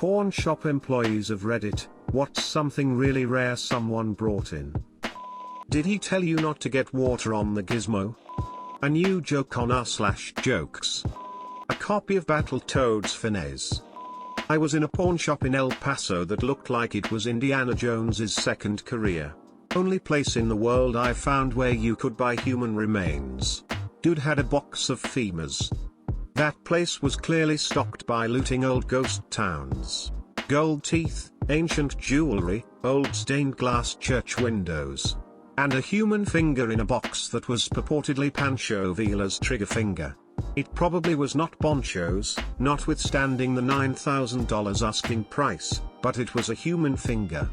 Pawn shop employees of Reddit, what's something really rare someone brought in? Did he tell you not to get water on the gizmo? A new joke on r/jokes. A copy of Battletoads Finesse. I was in a pawn shop in El Paso that looked like it was Indiana Jones's second career. Only place in the world I found where you could buy human remains. Dude had a box of femurs. That place was clearly stocked by looting old ghost towns. Gold teeth, ancient jewelry, old stained glass church windows. And a human finger in a box that was purportedly Pancho Villa's trigger finger. It probably was not Poncho's, notwithstanding the $9,000 asking price, but it was a human finger.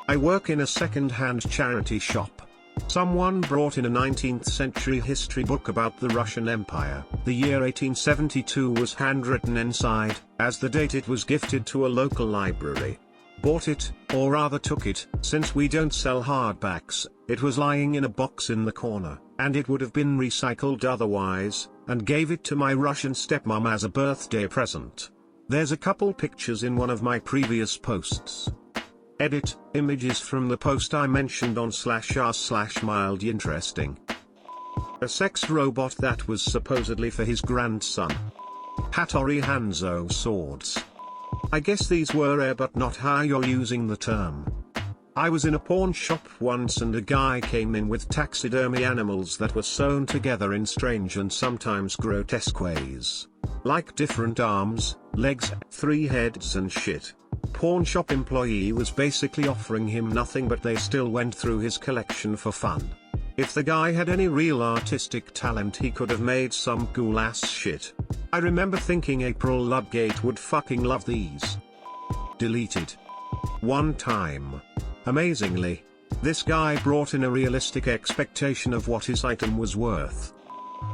I work in a second-hand charity shop. Someone brought in a 19th century history book about the Russian Empire. The year 1872 was handwritten inside, as the date it was gifted to a local library. Bought it, or rather took it, since we don't sell hardbacks. It was lying in a box in the corner, and it would have been recycled otherwise, and gave it to my Russian stepmom as a birthday present. There's a couple pictures in one of my previous posts. Edit, images from the post I mentioned on /r/mildly interesting. A sex robot that was supposedly for his grandson. Hattori Hanzo swords. I guess these were rare but not how you're using the term. I was in a pawn shop once and a guy came in with taxidermy animals that were sewn together in strange and sometimes grotesque ways. Like different arms, legs, 3 heads and shit. Pawn shop employee was basically offering him nothing, but they still went through his collection for fun. If the guy had any real artistic talent, he could have made some cool ass shit. I remember thinking April Ludgate would fucking love these. Deleted. One time. Amazingly, this guy brought in a realistic expectation of what his item was worth.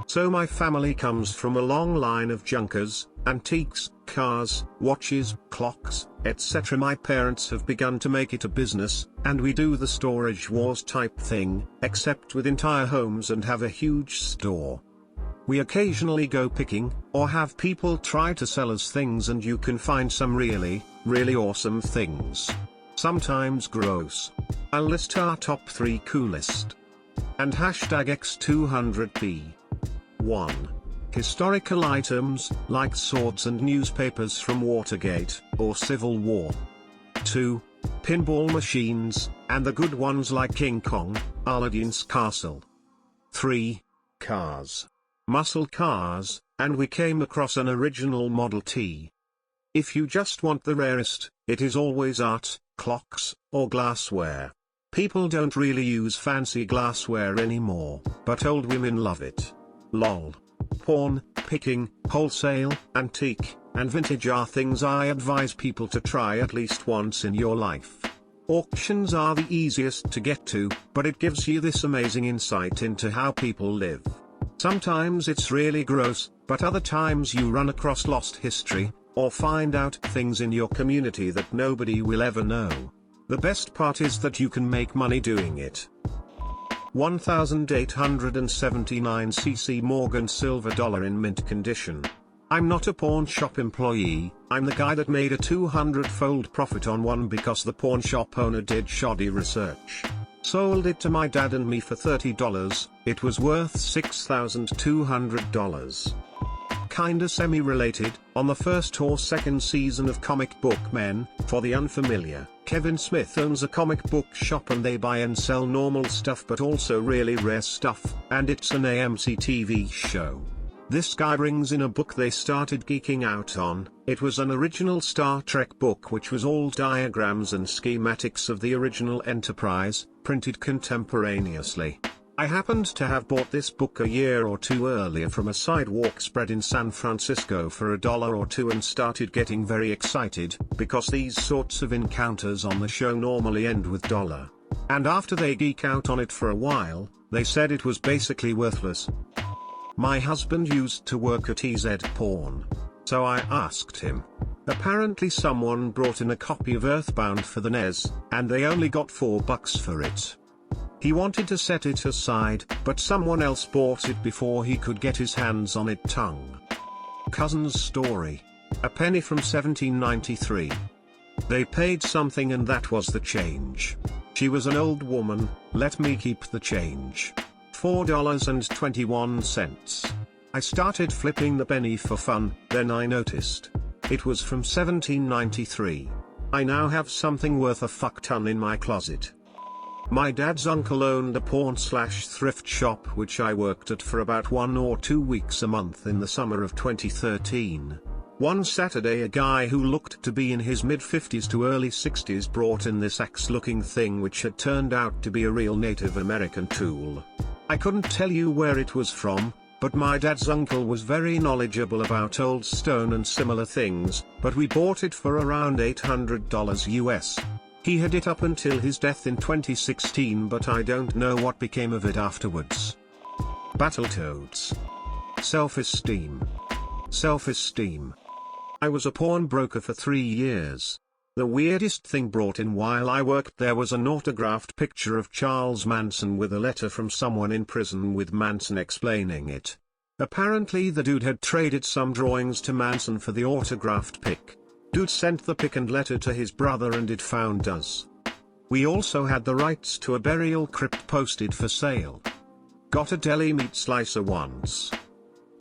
So my family comes from a long line of junkers, antiques, cars, watches, clocks, etc. My parents have begun to make it a business, and we do the storage wars type thing, except with entire homes, and have a huge store. We occasionally go picking, or have people try to sell us things, and you can find some really, really awesome things. Sometimes gross. I'll list our top 3 coolest. And #X200p. 1. Historical items, like swords and newspapers from Watergate, or Civil War. 2. Pinball machines, and the good ones like King Kong, Aladdin's Castle. 3. Cars. Muscle cars, and we came across an original Model T. If you just want the rarest, it is always art, clocks, or glassware. People don't really use fancy glassware anymore, but old women love it. Lol. Pawn, picking, wholesale, antique, and vintage are things I advise people to try at least once in your life. Auctions are the easiest to get to, but it gives you this amazing insight into how people live. Sometimes it's really gross, but other times you run across lost history, or find out things in your community that nobody will ever know. The best part is that you can make money doing it. 1879cc Morgan silver dollar in mint condition. I'm not a pawn shop employee, I'm the guy that made a 200-fold profit on one because the pawn shop owner did shoddy research. Sold it to my dad and me for $30, it was worth $6,200. Kinda semi-related, on the first or second season of Comic Book Men, for the unfamiliar, Kevin Smith owns a comic book shop and they buy and sell normal stuff but also really rare stuff, and it's an AMC TV show. This guy brings in a book they started geeking out on. It was an original Star Trek book which was all diagrams and schematics of the original Enterprise, printed contemporaneously. I happened to have bought this book a year or 2 earlier from a sidewalk spread in San Francisco for $1 or $2 and started getting very excited, because these sorts of encounters on the show normally end with $. And after they geek out on it for a while, they said it was basically worthless. My husband used to work at EZ Porn. So I asked him. Apparently someone brought in a copy of Earthbound for the NES, and they only got $4 for it. He wanted to set it aside, but someone else bought it before he could get his hands on it. Cousin's story. A penny from 1793. They paid something and that was the change. She was an old woman, let me keep the change. $4.21. I started flipping the penny for fun, then I noticed. It was from 1793. I now have something worth a fuck ton in my closet. My dad's uncle owned a pawn/thrift shop which I worked at for about 1 or 2 weeks a month in the summer of 2013. One Saturday a guy who looked to be in his mid-50s to early 60s brought in this axe-looking thing which had turned out to be a real Native American tool. I couldn't tell you where it was from, but my dad's uncle was very knowledgeable about old stone and similar things, but we bought it for around $800 US. He had it up until his death in 2016 but I don't know what became of it afterwards. Battletoads. Self-esteem. Self-esteem. I was a pawnbroker for 3 years. The weirdest thing brought in while I worked there was an autographed picture of Charles Manson with a letter from someone in prison with Manson explaining it. Apparently the dude had traded some drawings to Manson for the autographed pic. Dude sent the pic and letter to his brother and it found us. We also had the rights to a burial crypt posted for sale. Got a deli meat slicer once.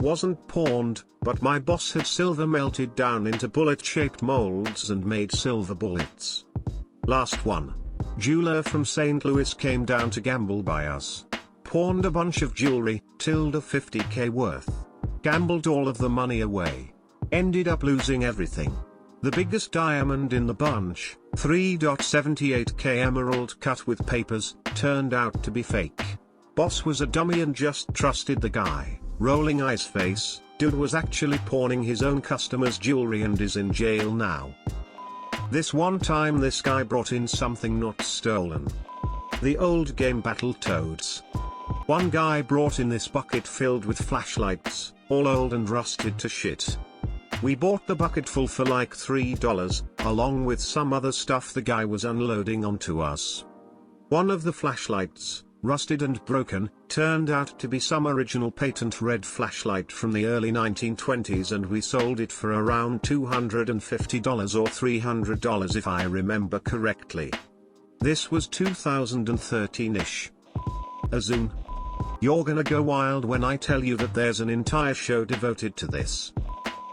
Wasn't pawned, but my boss had silver melted down into bullet-shaped molds and made silver bullets. Last one. Jeweler from St. Louis came down to gamble by us. Pawned a bunch of jewelry, $50K worth. Gambled all of the money away. Ended up losing everything. The biggest diamond in the bunch, 3.78K emerald cut with papers, turned out to be fake. Boss was a dummy and just trusted the guy. Rolling eyes face, dude was actually pawning his own customers' jewelry and is in jail now. This one time this guy brought in something not stolen. The old game Battletoads. One guy brought in this bucket filled with flashlights, all old and rusted to shit. We bought the bucket full for like $3, along with some other stuff the guy was unloading onto us. One of the flashlights, rusted and broken, turned out to be some original patent red flashlight from the early 1920s and we sold it for around $250 or $300 if I remember correctly. This was 2013-ish. Azun. You're gonna go wild when I tell you that there's an entire show devoted to this.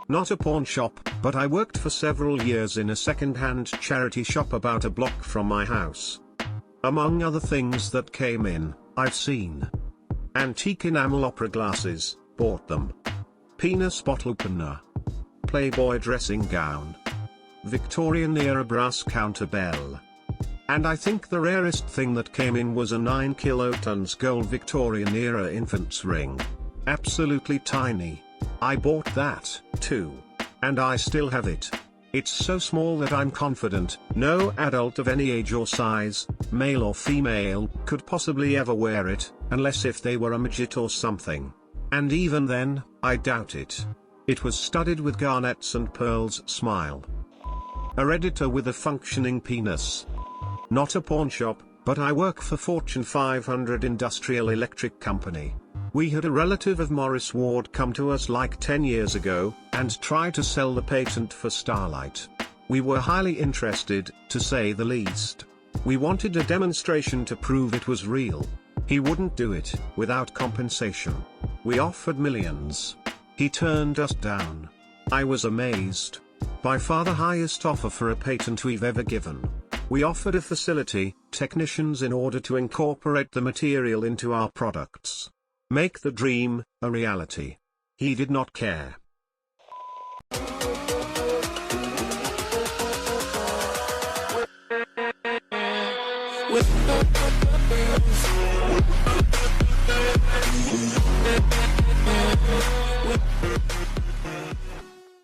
Not a pawn shop, but I worked for several years in a second-hand charity shop about a block from my house. Among other things that came in, I've seen antique enamel opera glasses, bought them. Penis bottle opener. Playboy dressing gown. Victorian-era brass counterbell. And I think the rarest thing that came in was a 9 kilotons gold Victorian-era infant's ring. Absolutely tiny. I bought that, too. And I still have it. It's so small that I'm confident, no adult of any age or size, male or female, could possibly ever wear it, unless if they were a midget or something. And even then, I doubt it. It was studded with garnets and pearls. Smile. A Redditor with a functioning penis. Not a pawn shop, but I work for Fortune 500 Industrial Electric Company. We had a relative of Morris Ward come to us like 10 years ago, and try to sell the patent for Starlight. We were highly interested, to say the least. We wanted a demonstration to prove it was real. He wouldn't do it, without compensation. We offered millions. He turned us down. I was amazed. By far the highest offer for a patent we've ever given. We offered a facility, technicians in order to incorporate the material into our products. Make the dream a reality. He did not care. With